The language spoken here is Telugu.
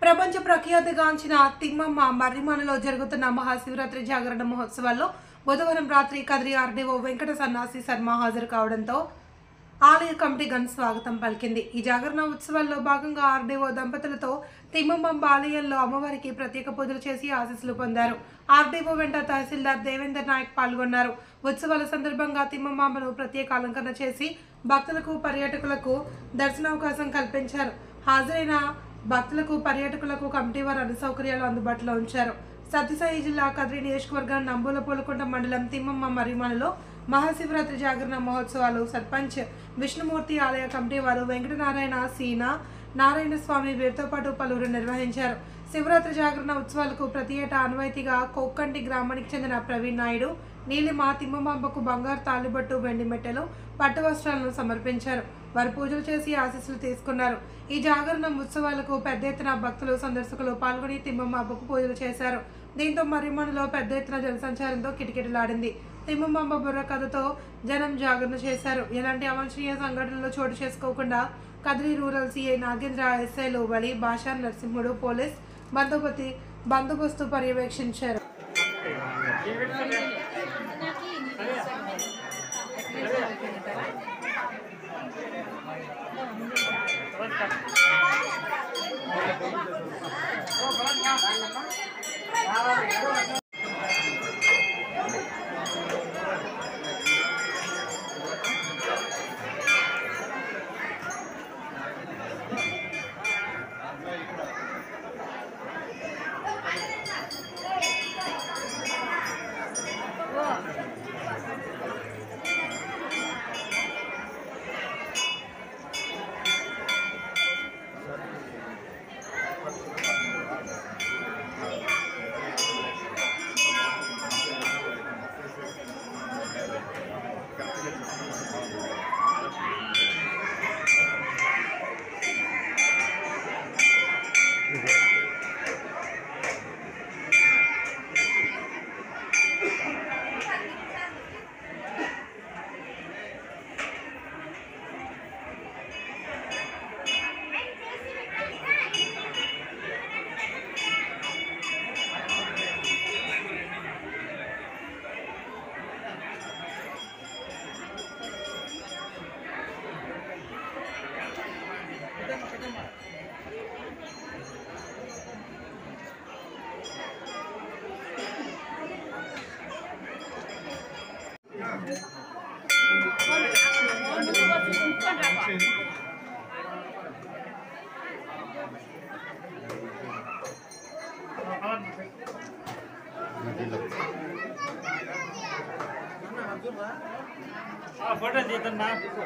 ప్రపంచ ప్రఖ్యాతిగాంచిన తిమ్మమ్మ మర్రిమానలో జరుగుతున్న మహాశివరాత్రి జాగరణ మహోత్సవాల్లో బుధవారం రాత్రి కదిరి ఆర్డీఓ వెంకట సన్నాసి శర్మ హాజరు కావడంతో ఆలయ కమిటీ ఘన స్వాగతం పలికింది. ఈ జాగరణ ఉత్సవాల్లో భాగంగా ఆర్డీఓ దంపతులతో తిమ్మమ్మ ఆలయంలో అమ్మవారికి ప్రత్యేక పూజలు చేసి ఆశీస్సులు పొందారు. ఆర్డీఓ వెంట తహసీల్దార్ దేవేందర్ నాయక్ పాల్గొన్నారు. ఉత్సవాల సందర్భంగా తిమ్మమ్మను ప్రత్యేక అలంకరణ చేసి భక్తులకు పర్యాటకులకు దర్శనావకాశం కల్పించారు. హాజరైన భక్తులకు పర్యాటకులకు కమిటీ వారు అన్ని సౌకర్యాలు అందుబాటులో ఉంచారు. సత్యసాయి జిల్లా కదిరి నియోజకవర్గం నంబూల పూలకుంట మండలం తిమ్మమ్మ మర్రిమానలో మహాశివరాత్రి జాగరణ మహోత్సవాలు సర్పంచ్ విష్ణుమూర్తి ఆలయ కమిటీ వారు వెంకటనారాయణ సీనా నారాయణ స్వామి వీరితో పాటు పలువురు నిర్వహించారు. శివరాత్రి జాగరణ ఉత్సవాలకు ప్రతి ఏటా ఆనవాయితీగా కోక్కంటి గ్రామానికి చెందిన ప్రవీణ్ నాయుడు నీలిమ తిమ్మమ్మకు బంగారు తాలిబట్టు వెండి మెట్టెలు పట్టు వస్త్రాలను సమర్పించారు. వారు పూజలు చేసి ఆశీస్సులు తీసుకున్నారు. ఈ జాగరణ ఉత్సవాలకు పెద్ద ఎత్తున భక్తులు సందర్శకులు పాల్గొని తిమ్మమ్మకు పూజలు చేశారు. దీంతో మర్రిమానలో పెద్ద ఎత్తున జనసంచారంతో కిటకిటలాడింది. తిమ్మమ్మ బుర్ర కథతో జనం జాగరణ చేశారు. ఎలాంటి అవాంఛనీయ సంఘటనలు చోటు చేసుకోకుండా కదిరి రూరల్ సిఐ నాగేంద్ర, ఎస్ఐలు వలి, భాషా, నరసింహుడు, పోలీస్ బందోబస్తు పర్యవేక్షించారు. फोटो देता ना देखो